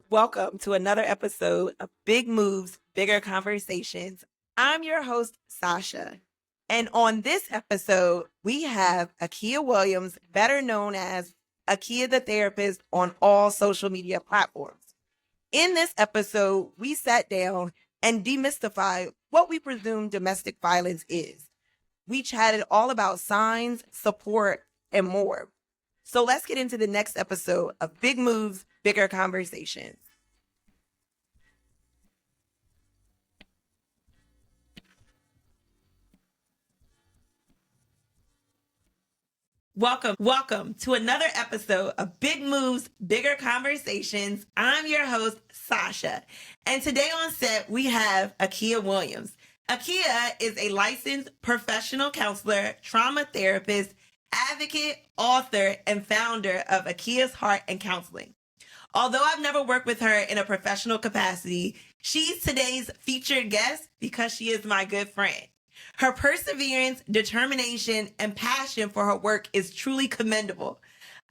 Welcome to another episode of Big Moves, Bigger Conversations. I'm your host, Sasha. And on this episode, we have Akea Williams, better known as Akea the Therapist on all social media platforms. In this episode, we sat down and demystified what we presume domestic violence is. We chatted all about signs, support, and more. So let's get into the next episode of Big Moves, Bigger Conversations. Welcome to another episode of Big Moves, Bigger Conversations. I'm your host, Sasha. And today on set, we have Akea Williams. Akea is a licensed professional counselor, trauma therapist, advocate, author, and founder of Akea's Heart and Counseling. Although I've never worked with her in a professional capacity, she's today's featured guest because she is my good friend. Her perseverance, determination, and passion for her work is truly commendable.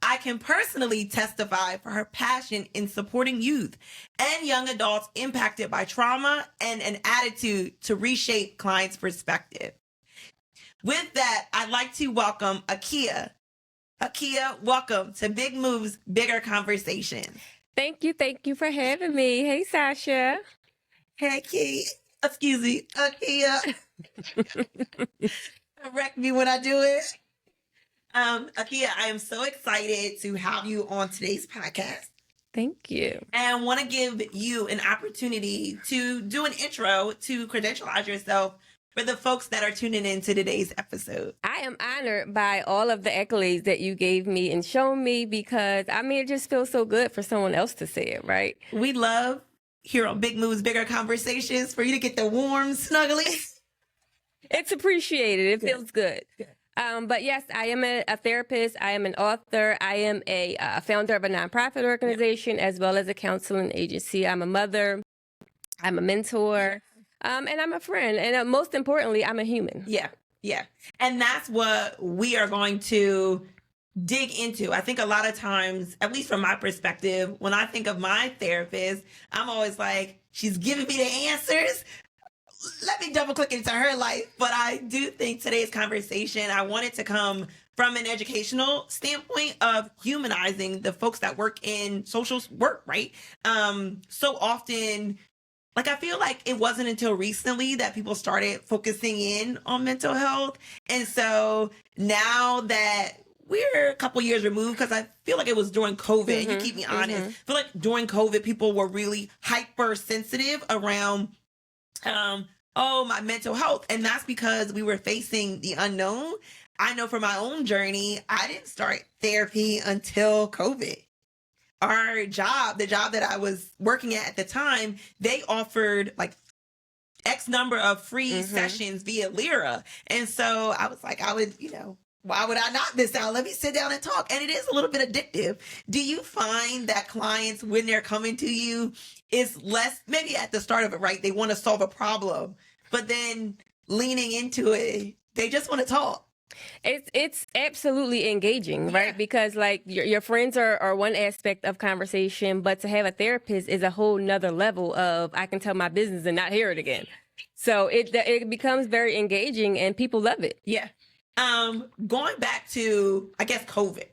I can personally testify for her passion in supporting youth and young adults impacted by trauma and an attitude to reshape clients' perspective. With that, I'd like to welcome Akea. Akea, welcome to Big Moves, Bigger Conversations. Thank you for having me. Hey, Sasha. Hey, Akea. Correct me when I do it. Akea, I am so excited to have you on today's podcast. Thank you. And I want to give you an opportunity to do an intro to credentialize yourself for the folks that are tuning in to today's episode. I am honored by all of the accolades that you gave me and shown me because, it just feels so good for someone else to say it, right? We love here on Big Moves, Bigger Conversations for you to get the warm snugglies. It's appreciated. It feels good. But yes, I am a therapist. I am an author. I am a founder of a nonprofit organization as well as a counseling agency. I'm a mother. I'm a mentor. And I'm a friend. And most importantly, I'm a human. Yeah. And that's what we are going to dig into. I think a lot of times, at least from my perspective, when I think of my therapist, I'm always like, she's giving me the answers. Let me double click into her life. But I do think today's conversation, I want it to come from an educational standpoint of humanizing the folks that work in social work, right? So often, I feel like it wasn't until recently that people started focusing in on mental health. And so now that we're a couple years removed, because I feel like it was during COVID, you keep me honest. I feel like during COVID, people were really hypersensitive around, my mental health. And that's because we were facing the unknown. I know from my own journey, I didn't start therapy until COVID. Our job, the job that I was working at the time, they offered X number of free sessions via Lyra. And so I was like, why would I knock this out? Let me sit down and talk. And it is a little bit addictive. Do you find that clients, when they're coming to you, is less, maybe at the start of it, right? They want to solve a problem, but then leaning into it, they just want to talk. It's absolutely engaging, right? Because your friends are one aspect of conversation, but to have a therapist is a whole nother level of I can tell my business and not hear it again. So it becomes very engaging and people love it. Yeah. Going back to, I guess, COVID,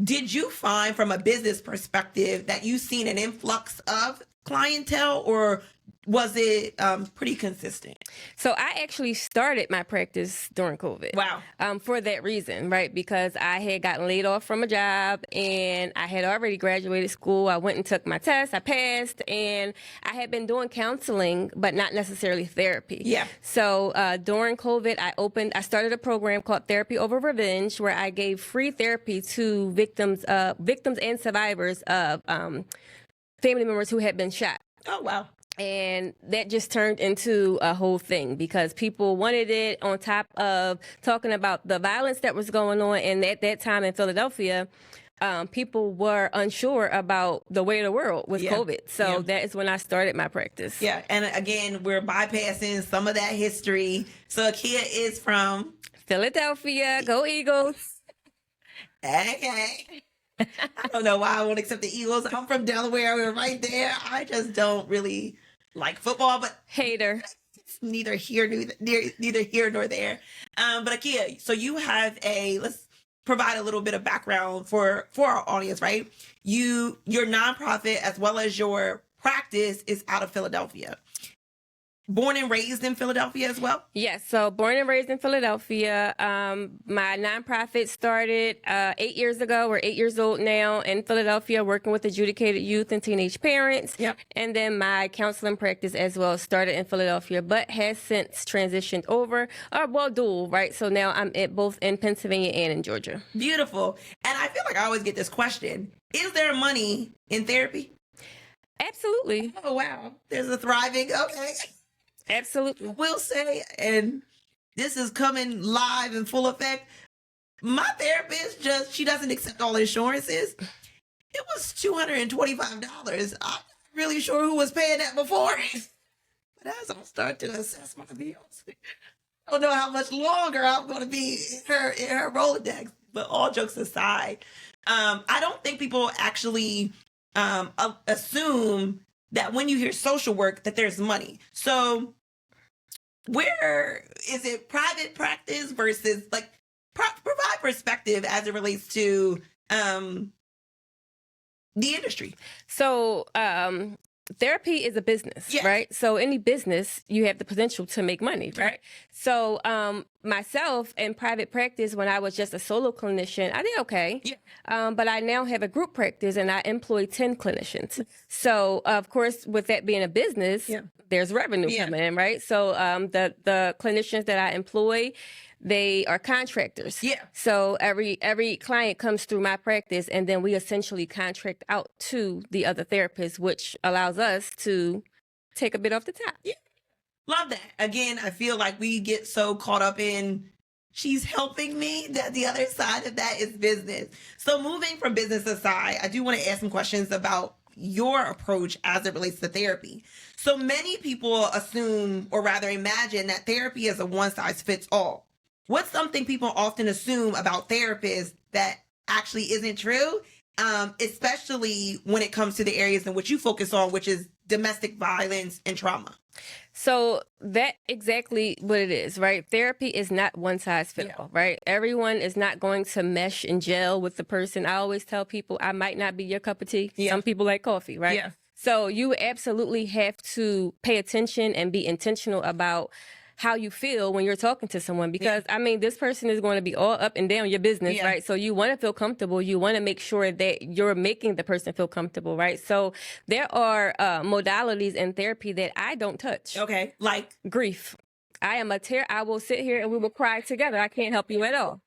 did you find from a business perspective that you've seen an influx of clientele, or was it pretty consistent? So I actually started my practice during COVID. Wow. For that reason, right? Because I had gotten laid off from a job and I had already graduated school. I went and took my test. I passed, and I had been doing counseling, but not necessarily therapy. Yeah. So during COVID, I started a program called Therapy Over Revenge, where I gave free therapy to victims and survivors of family members who had been shot. Oh, wow. And that just turned into a whole thing because people wanted it, on top of talking about the violence that was going on. And at that time in Philadelphia, people were unsure about the way of the world with COVID. So that is when I started my practice. Yeah. And again, we're bypassing some of that history. So Akea is from Philadelphia. Go Eagles. Okay. I don't know why I won't accept the Eagles. I'm from Delaware. We're right there. I just don't really like football, but Hater. it's neither here nor there. But Akea, so you have let's provide a little bit of background for our audience, right? Your nonprofit as well as your practice is out of Philadelphia. Born and raised in Philadelphia as well? Yes, so born and raised in Philadelphia. My nonprofit started 8 years ago. We're 8 years old now in Philadelphia, working with adjudicated youth and teenage parents. Yep. And then my counseling practice as well started in Philadelphia, but has since transitioned over, dual, right? So now I'm both in Pennsylvania and in Georgia. Beautiful. And I feel like I always get this question. Is there money in therapy? Absolutely. Oh, wow. There's a thriving, okay. Absolutely. Will say, and this is coming live in full effect. My therapist she doesn't accept all insurances. It was $225. I'm not really sure who was paying that before. But as I start to assess my bills, I don't know how much longer I'm going to be in her Rolodex. But all jokes aside, I don't think people actually assume that when you hear social work that there's money. So where is it private practice versus provide perspective as it relates to the industry? So therapy is a business, Yes. right? So any business, you have the potential to make money, right? So myself in private practice, when I was just a solo clinician, I did okay. Yeah. But I now have a group practice and I employ 10 clinicians. So of course, with that being a business, there's revenue coming in, right? So the clinicians that I employ, they are contractors. Yeah. So every client comes through my practice, and then we essentially contract out to the other therapists, which allows us to take a bit off the top. Yeah. Love that. Again, I feel like we get so caught up in she's helping me that the other side of that is business. So moving from business aside, I do want to ask some questions about your approach as it relates to therapy. So many people assume, or rather imagine, that therapy is a one-size-fits-all. What's something people often assume about therapists that actually isn't true, especially when it comes to the areas in which you focus on, which is domestic violence and trauma? So that exactly what it is, right? Therapy is not one size fits all, right? Everyone is not going to mesh and gel with the person. I always tell people I might not be your cup of tea. Yeah. Some people like coffee, right? Yeah. So you absolutely have to pay attention and be intentional about how you feel when you're talking to someone, because I mean, this person is going to be all up and down your business, right? So you want to feel comfortable. You want to make sure that you're making the person feel comfortable, right? So there are modalities in therapy that I don't touch. Okay. Like grief. I will sit here and we will cry together. I can't help you at all.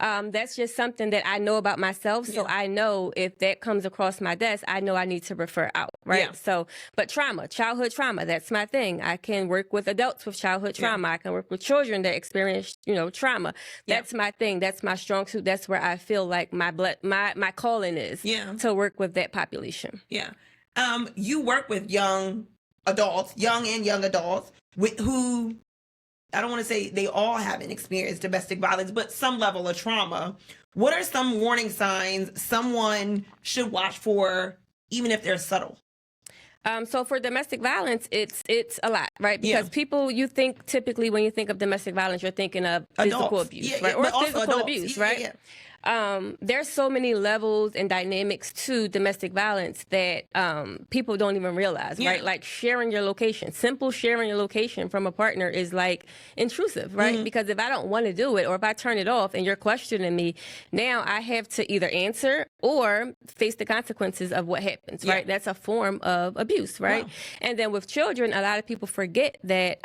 That's just something that I know about myself. So I know if that comes across my desk, I know I need to refer out, right? Yeah. So, but childhood trauma, that's my thing. I can work with adults with childhood trauma. I can work with children that experience, trauma. That's my thing. That's my strong suit. That's where I feel like my calling is to work with that population. Yeah. You work with young adults who, I don't want to say they all haven't experienced domestic violence, but some level of trauma. What are some warning signs someone should watch for, even if they're subtle? So for domestic violence, it's a lot, right? Because people, you think typically when you think of domestic violence, you're thinking of physical abuse, right? Or physical abuse, right? There's so many levels and dynamics to domestic violence that people don't even realize, right? Like sharing your location. Simple sharing your location from a partner is like intrusive, right? Because if I don't want to do it, or if I turn it off and you're questioning me, now I have to either answer or face the consequences of what happens, right? That's a form of abuse, right? Wow. And then with children, a lot of people forget that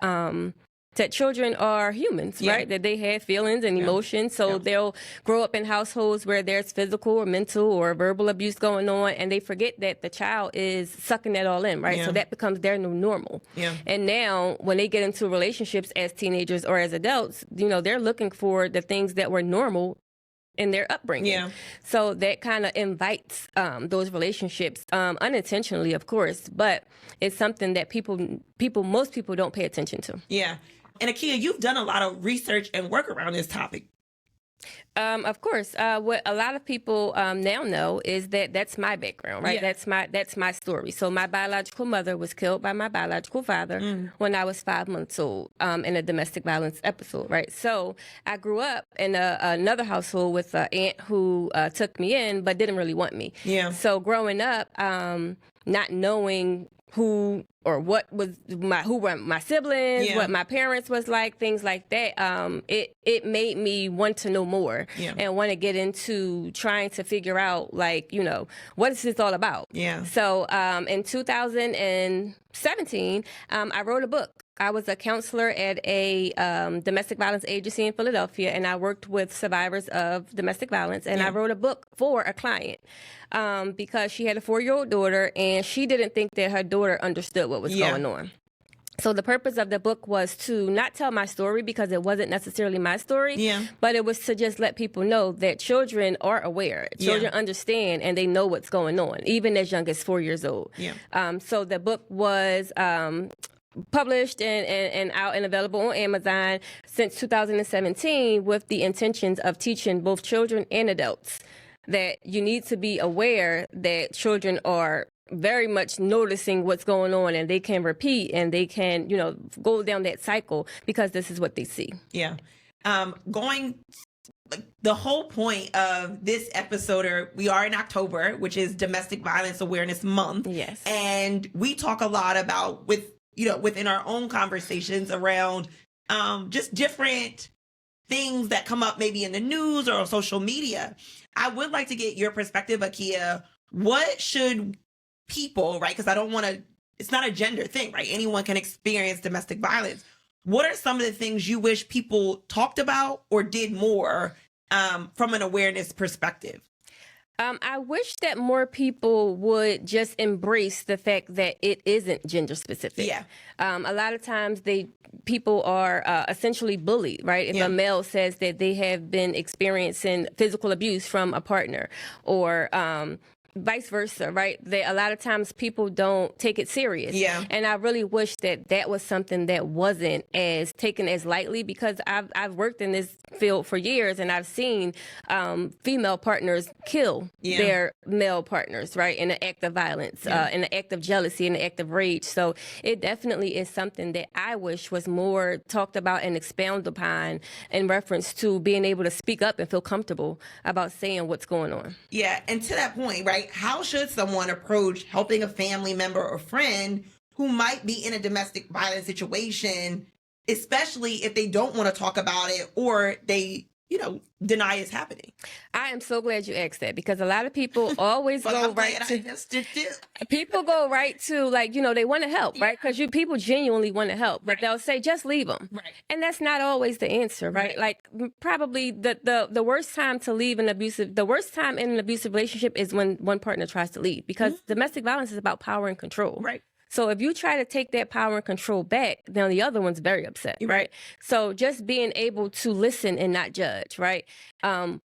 that children are humans, right? That they have feelings and emotions. So they'll grow up in households where there's physical or mental or verbal abuse going on, and they forget that the child is sucking that all in, right? So that becomes their new normal. And now when they get into relationships as teenagers or as adults, they're looking for the things that were normal in their upbringing. So that kind of invites those relationships unintentionally, of course, but it's something that most people don't pay attention to. Yeah. And Akea, you've done a lot of research and work around this topic. Of course. What a lot of people now know is that that's my background, right? Yeah. That's my story. So my biological mother was killed by my biological father when I was 5 months old in a domestic violence episode, right? So I grew up in another household with an aunt who took me in but didn't really want me. Yeah. So growing up, not knowing who or what was who were my siblings, Yeah. what my parents was like, things like that. It made me want to know more and want to get into trying to figure out, like, what is this all about? Yeah. So in 2017, I wrote a book. I was a counselor at a domestic violence agency in Philadelphia, and I worked with survivors of domestic violence. And I wrote a book for a client because she had a 4-year-old daughter, and she didn't think that her daughter understood what was going on. So the purpose of the book was to not tell my story because it wasn't necessarily my story, but it was to just let people know that children are aware. Children understand and they know what's going on, even as young as 4 years old. So the book was published and out and available on Amazon since 2017 with the intentions of teaching both children and adults that you need to be aware that children are very much noticing what's going on, and they can repeat and they can, go down that cycle because this is what they see. Yeah. The whole point of this episode, we are in October, which is Domestic Violence Awareness Month. Yes. And we talk a lot about within our own conversations around just different things that come up maybe in the news or on social media. I would like to get your perspective, Akea. What should people, right? Because it's not a gender thing, right? Anyone can experience domestic violence. What are some of the things you wish people talked about or did more from an awareness perspective? I wish that more people would just embrace the fact that it isn't gender specific. Yeah. A lot of times people are essentially bullied, right? If a male says that they have been experiencing physical abuse from a partner or vice versa, right? A lot of times people don't take it serious. Yeah. And I really wish that was something that wasn't as taken as lightly, because I've worked in this field for years and I've seen female partners kill their male partners, right? In an act of violence, in an act of jealousy, in an act of rage. So it definitely is something that I wish was more talked about and expounded upon in reference to being able to speak up and feel comfortable about saying what's going on. Yeah. And to that point, right? How should someone approach helping a family member or friend who might be in a domestic violence situation, especially if they don't want to talk about it or they, deny it's happening? I am so glad you asked that, because a lot of people always go right to like, they want to help, right? Because people genuinely want to help, but they'll say, just leave them. Right. And that's not always the answer, right? Like probably the worst time to leave the worst time in an abusive relationship is when one partner tries to leave, because domestic violence is about power and control. Right. So if you try to take that power and control back, then the other one's very upset, right? So just being able to listen and not judge, right?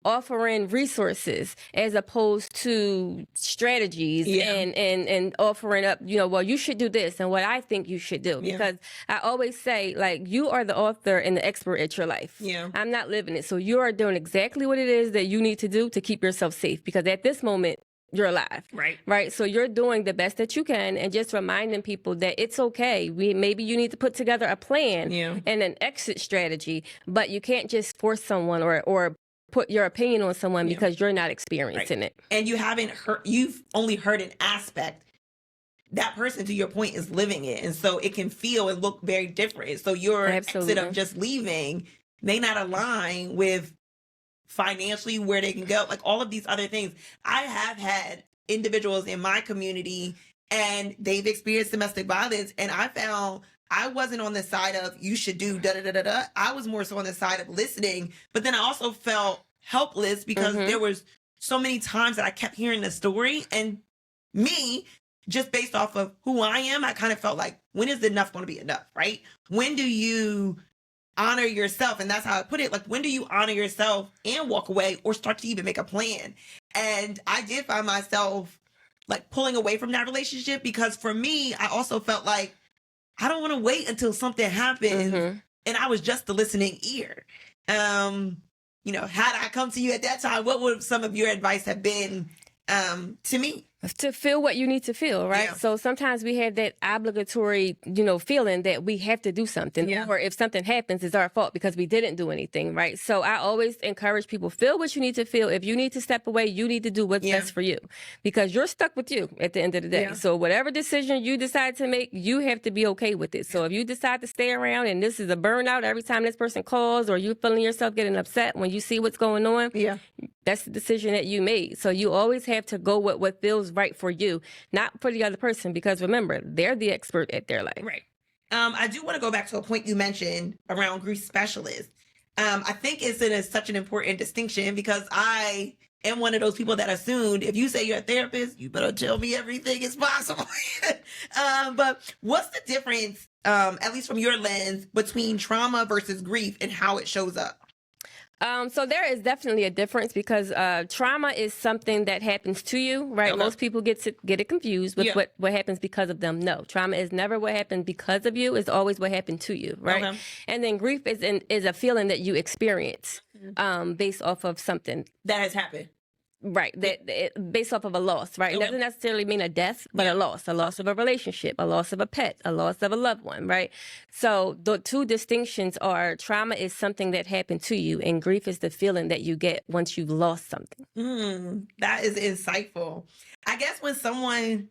Offering resources as opposed to strategies and offering up, well, you should do this and what I think you should do. Because I always say, like, you are the author and the expert at your life. Yeah. I'm not living it. So you are doing exactly what it is that you need to do to keep yourself safe, because at this moment, you're alive. Right. So you're doing the best that you can, and just reminding people that it's okay. Maybe you need to put together a plan and an exit strategy, but you can't just force someone or put your opinion on someone because you're not experiencing it. And you've only heard an aspect. That person, to your point, is living it. And so it can feel and look very different. So your exit of just leaving may not align with financially where they can go, like all of these other things. I have had individuals in my community and they've experienced domestic violence, and I found I wasn't on the side of you should do da da da da da. I was more so on the side of listening, but then I also felt helpless because there was so many times that I kept hearing the story, and me, just based off of who I am, I kind of felt like, when is enough going to be enough, right? When do you honor yourself? And that's how I put it. Like, when do you honor yourself and walk away or start to even make a plan? And I did find myself like pulling away from that relationship, because for me, I also felt like I don't want to wait until something happens. And I was just the listening ear. had I come to you at that time, what would some of your advice have been to me? To feel what you need to feel, right? Yeah. So sometimes we have that obligatory, feeling that we have to do something. Yeah. Or if something happens, it's our fault because we didn't do anything, right? So I always encourage people, feel what you need to feel. If you need to step away, you need to do what's best for you because you're stuck with you at the end of the day. Yeah. So whatever decision you decide to make, you have to be okay with it. So if you decide to stay around and this is a burnout every time this person calls or you feeling yourself getting upset when you see what's going on, that's the decision that you made. So you always have to go with what feels right for you, not for the other person, because remember, they're the expert at their life. Right. I do want to go back to a point you mentioned around grief specialists. I think it's such an important distinction because I am one of those people that assumed if you say you're a therapist, you better tell me everything is possible. But what's the difference, at least from your lens, between trauma versus grief and how it shows up? So there is definitely a difference because trauma is something that happens to you, right? Okay. Most people get it confused with what happens because of them. No, trauma is never what happened because of you. It's always what happened to you, right? Okay. And then grief is a feeling that you experience based off of something That has happened. Right, based off of a loss, right? It doesn't necessarily mean a death, but a loss of a relationship, a loss of a pet, a loss of a loved one, right? So the two distinctions are trauma is something that happened to you, and grief is the feeling that you get once you've lost something. That is insightful. I guess when someone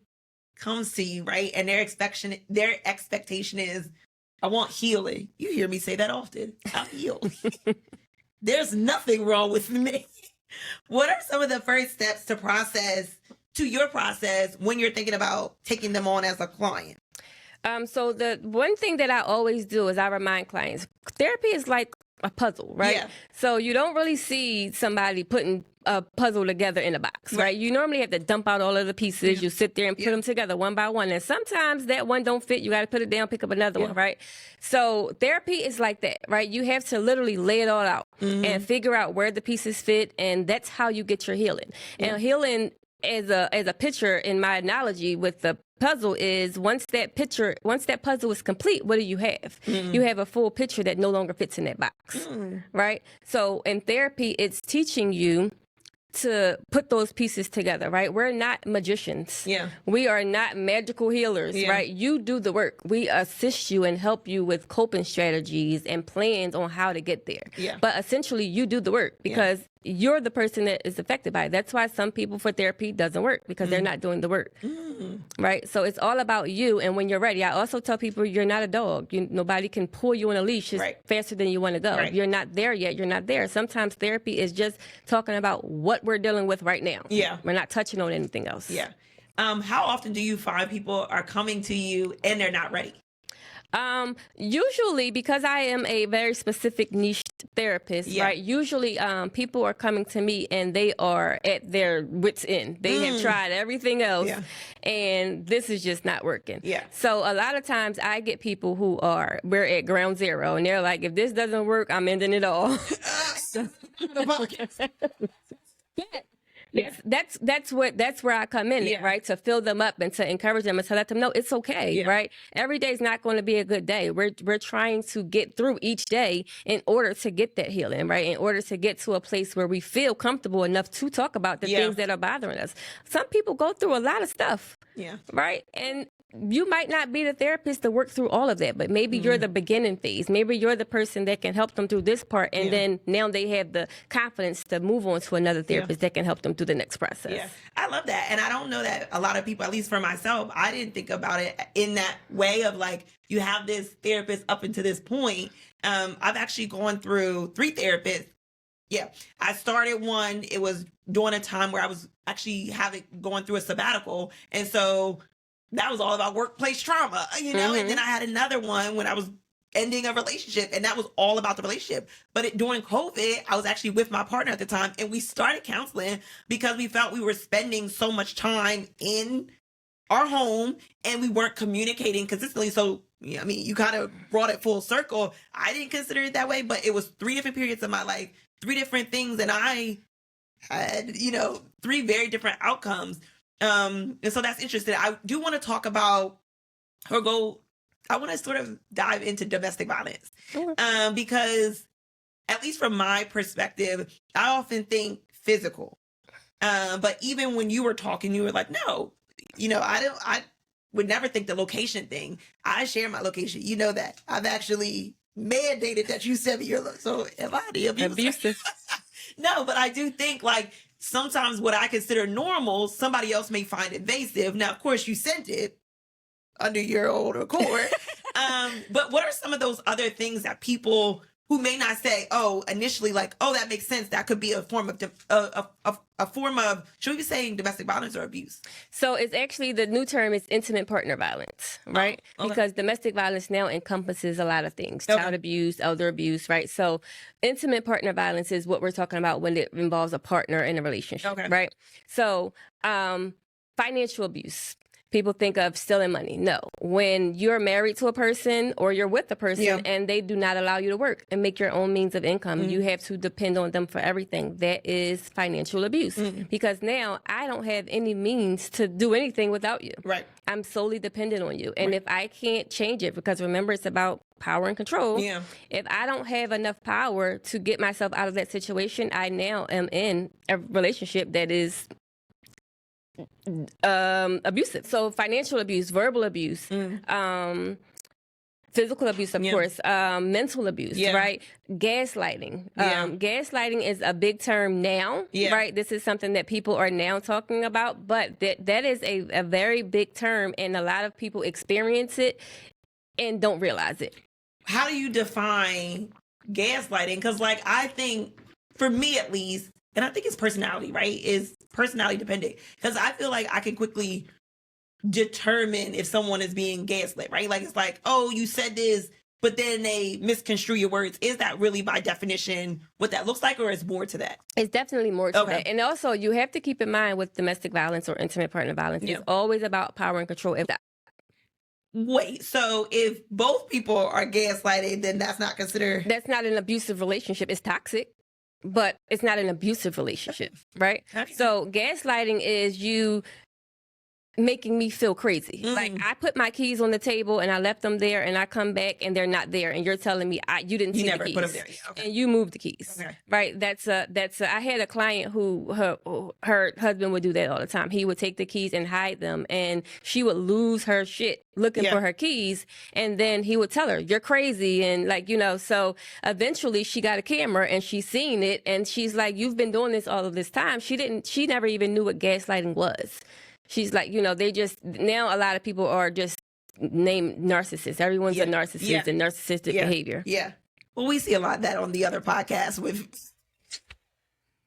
comes to you, right, and their expectation is, I want healing. You hear me say that often. I'll heal. There's nothing wrong with me. What are some of the first steps to your process when you're thinking about taking them on as a client? So the one thing that I always do is I remind clients, therapy is like a puzzle, right? Yeah. So you don't really see somebody putting a puzzle together in a box, right? You normally have to dump out all of the pieces. You sit there and put them together one by one. And sometimes that one don't fit. You got to put it down, pick up another one, right? So therapy is like that, right? You have to literally lay it all out and figure out where the pieces fit. And that's how you get your healing. And healing as a picture in my analogy with the puzzle is once that puzzle is complete, what do you have? You have a full picture that no longer fits in that box, right? So in therapy, it's teaching you to put those pieces together, right? We're not magicians. Yeah. We are not magical healers, right? You do the work. We assist you and help you with coping strategies and plans on how to get there. Yeah. But essentially, you do the work because you're the person that is affected by it. That's why some people for therapy doesn't work because they're not doing the work, right? So it's all about you. And when you're ready, I also tell people you're not a dog. Nobody can pull you on a leash faster than you want to go. Right. You're not there yet. You're not there. Sometimes therapy is just talking about what we're dealing with right now. Yeah. We're not touching on anything else. Yeah. How often do you find people are coming to you and they're not ready? Usually, because I am a very specific niche therapist, right? Usually, people are coming to me and they are at their wits' end. They have tried everything else, and this is just not working. Yeah. So a lot of times, I get people we're at ground zero, and they're like, "If this doesn't work, I'm ending it all." That's where I come in, right? To fill them up and to encourage them and to let them know it's okay, right? Every day is not going to be a good day. We're trying to get through each day in order to get that healing, right? In order to get to a place where we feel comfortable enough to talk about the things that are bothering us. Some people go through a lot of stuff, right? And you might not be the therapist to work through all of that, but maybe you're the beginning phase. Maybe you're the person that can help them through this part, and then now they have the confidence to move on to another therapist that can help them through the next process. Yeah, I love that. And I don't know that a lot of people, at least for myself, I didn't think about it in that way of like, you have this therapist up until this point. I've actually gone through 3 therapists. Yeah, I started one. It was during a time where I was actually going through a sabbatical. And so that was all about workplace trauma, And then I had another one when I was ending a relationship, and that was all about the relationship. But during COVID, I was actually with my partner at the time, and we started counseling because we felt we were spending so much time in our home and we weren't communicating consistently. So, you kind of brought it full circle. I didn't consider it that way, but it was 3 different periods of my life, 3 different things, and I had, 3 very different outcomes. And so that's interesting. I do want to talk about I want to sort of dive into domestic violence, because at least from my perspective, I often think physical. But even when you were talking, you were like, no, I would never think the location thing. I share my location. You know that. I've actually mandated that you send me your so am I the abusive? No, but I do think like sometimes what I consider normal, somebody else may find invasive. Now, of course, you sent it under your own accord. But what are some of those other things that people who may not say, oh, initially like, oh, that makes sense. That could be a form of should we be saying domestic violence or abuse? So it's actually, the new term is intimate partner violence, right? Okay. Because domestic violence now encompasses a lot of things, child abuse, elder abuse, right? So intimate partner violence is what we're talking about when it involves a partner in a relationship, right? So financial abuse. People think of stealing money. No. When you're married to a person or you're with a person and they do not allow you to work and make your own means of income, you have to depend on them for everything. That is financial abuse. Because now I don't have any means to do anything without you. Right. I'm solely dependent on you. And if I can't change it, because remember, it's about power and control. Yeah. If I don't have enough power to get myself out of that situation, I now am in a relationship that is abusive. So financial abuse, verbal abuse, physical abuse, of course, mental abuse, right? Gaslighting. Gaslighting is a big term now, right? This is something that people are now talking about, but that is a very big term, and a lot of people experience it and don't realize it. How do you define gaslighting? Because like, I think for me at least, and I think it's personality, right? Is personality dependent. Because I feel like I can quickly determine if someone is being gaslit, right? Like, it's like, oh, you said this, but then they misconstrue your words. Is that really by definition what that looks like, or is more to that? It's definitely more to that. And also, you have to keep in mind with domestic violence or intimate partner violence, it's always about power and control. Wait, so if both people are gaslighting, then that's not considered... That's not an abusive relationship. It's toxic. But it's not an abusive relationship, right? So gaslighting is you making me feel crazy. Like, I put my keys on the table and I left them there, and I come back and they're not there, and you're telling me you didn't see the keys. You never put them there. And you moved the keys, right? I had a client who her husband would do that all the time. He would take the keys and hide them, and she would lose her shit looking for her keys, and then he would tell her, you're crazy, and like, so eventually she got a camera and she's seen it, and she's like, you've been doing this all of this time. She never even knew what gaslighting was. She's like, they just, now a lot of people are just named narcissists. Everyone's a narcissist and narcissistic behavior. Yeah. Well, we see a lot of that on the other podcasts with...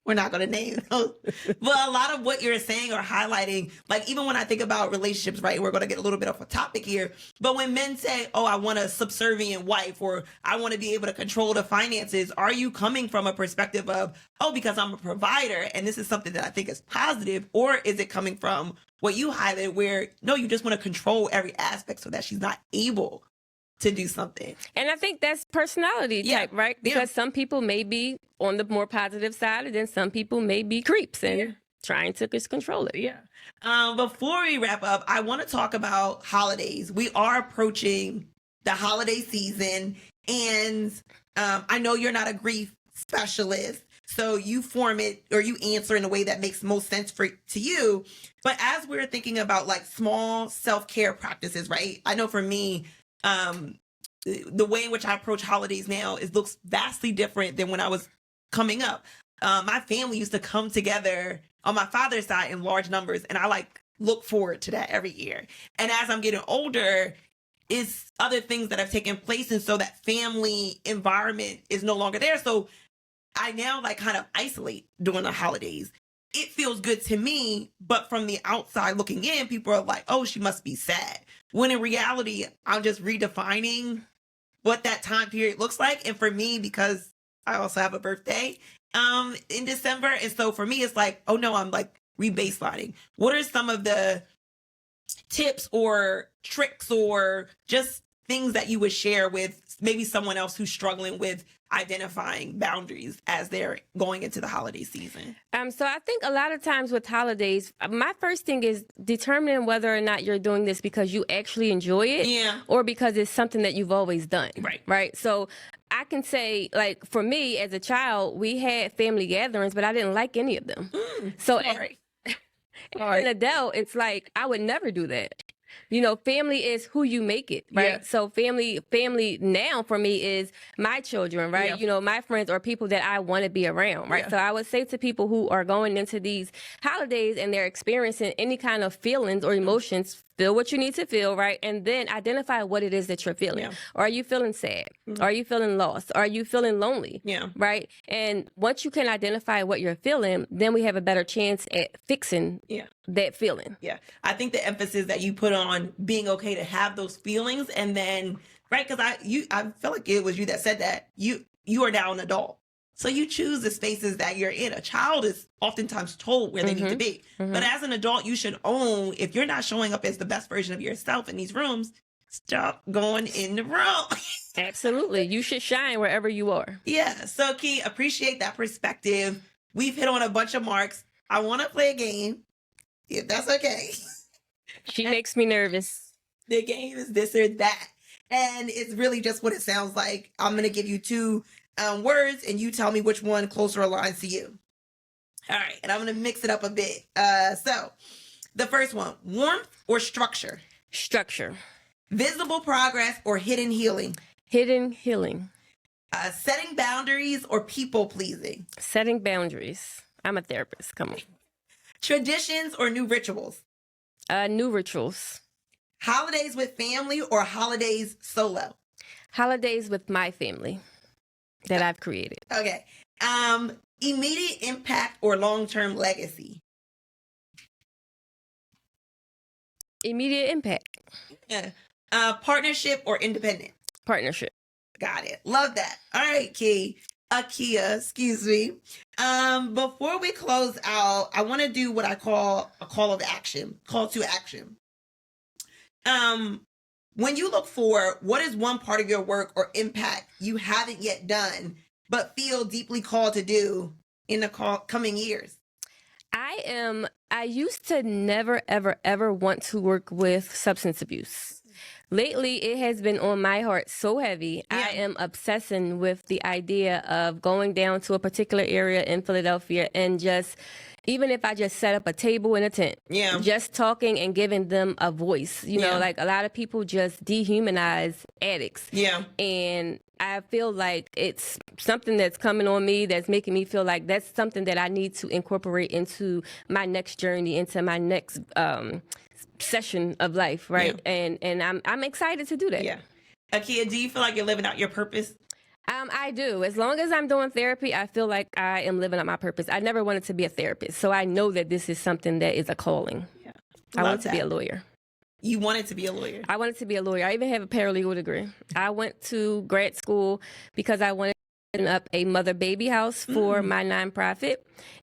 We're not going to name those. But a lot of what you're saying or highlighting, like even when I think about relationships, right, we're going to get a little bit off a topic here. But when men say, oh, I want a subservient wife, or I want to be able to control the finances, are you coming from a perspective of, oh, because I'm a provider and this is something that I think is positive? Or is it coming from what you highlighted where, no, you just want to control every aspect so that she's not able to do something? And I think that's personality type, right? Because some people may be on the more positive side, and then some people may be creeps and trying to just control it. Before we wrap up, I want to talk about holidays. We are approaching the holiday season, and I know you're not a grief specialist, so you form it or you answer in a way that makes most sense to you. But as we're thinking about like small self-care practices, right? I know for me, the way in which I approach holidays now looks vastly different than when I was coming up. My family used to come together on my father's side in large numbers, and I like look forward to that every year. And as I'm getting older, it's other things that have taken place, and so that family environment is no longer there. So I now like kind of isolate during the holidays. It feels good to me, but from the outside looking in, people are like, oh, she must be sad. When in reality, I'm just redefining what that time period looks like. And for me, because I also have a birthday in December, and so for me, it's like, oh no, I'm like rebaselining. What are some of the tips or tricks or just things that you would share with maybe someone else who's struggling with identifying boundaries as they're going into the holiday season? So I think a lot of times with holidays, my first thing is determining whether or not you're doing this because you actually enjoy it, Yeah. or because it's something that you've always done. Right. Right. So I can say, like, for me as a child, we had family gatherings, but I didn't like any of them. So as an adult, it's like I would never do that. You know, family is who you make it, right? Yeah. So family now for me is my children, right? Yeah. You know, my friends or people that I want to be around, right? Yeah. So I would say to people who are going into these holidays and they're experiencing any kind of feelings or emotions, feel what you need to feel, right? And then identify what it is that you're feeling. Yeah. Are you feeling sad? Are you feeling lost? Are you feeling lonely? Yeah. Right? And once you can identify what you're feeling, then we have a better chance at fixing that feeling. Yeah. I think the emphasis that you put on being okay to have those feelings, and then, right, because I feel like it was you that said that you are now an adult. So you choose the spaces that you're in. A child is oftentimes told where they need to be. But as an adult, you should own, if you're not showing up as the best version of yourself in these rooms, stop going in the room. Absolutely. You should shine wherever you are. Yeah. So, Key, appreciate that perspective. We've hit on a bunch of marks. I want to play a game, if that's okay. She makes me nervous. The game is this or that. And it's really just what it sounds like. I'm going to give you two words, and you tell me which one closer aligns to you. All right. And I'm going to mix it up a bit. So the first one, warmth or structure? Structure. Visible progress or hidden healing? Hidden healing. Setting boundaries or people pleasing? Setting boundaries. I'm a therapist. Come on. Traditions or new rituals? New rituals. Holidays with family or holidays solo? Holidays with my family that I've created. Okay. Immediate impact or long-term legacy? Immediate impact. Yeah. Partnership or independent? Partnership. Got it. Love that. All right, Akea, excuse me. Before we close out, I want to do what I call a call to action. When you look forward, what is one part of your work or impact you haven't yet done, but feel deeply called to do in the coming years? I used to never, ever, ever want to work with substance abuse. Lately, it has been on my heart so heavy. Yeah. I am obsessing with the idea of going down to a particular area in Philadelphia and just, even if I just set up a table in a tent, just talking and giving them a voice. You know, like a lot of people just dehumanize addicts. Yeah. And I feel like it's something that's coming on me that's making me feel like that's something that I need to incorporate into my next journey, into my next session of life, right? Yeah. And I'm excited to do that. Yeah. Akea, do you feel like you're living out your purpose? I do. As long as I'm doing therapy, I feel like I am living out my purpose. I never wanted to be a therapist, so I know that this is something that is a calling. Yeah. I wanted to be a lawyer. You wanted to be a lawyer? I wanted to be a lawyer. I even have a paralegal degree. I went to grad school because I wanted to open up a mother-baby house for my nonprofit,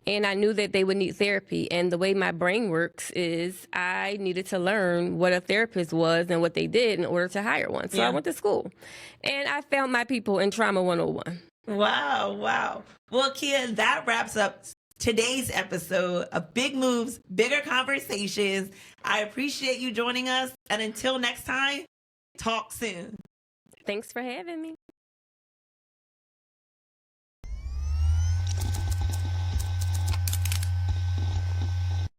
and I knew that they would need therapy. And the way my brain works is I needed to learn what a therapist was and what they did in order to hire one. So I went to school, and I found my people in Trauma 101. Wow. Well, Akea, that wraps up today's episode of Big Moves, Bigger Conversations. I appreciate you joining us. And until next time, talk soon. Thanks for having me.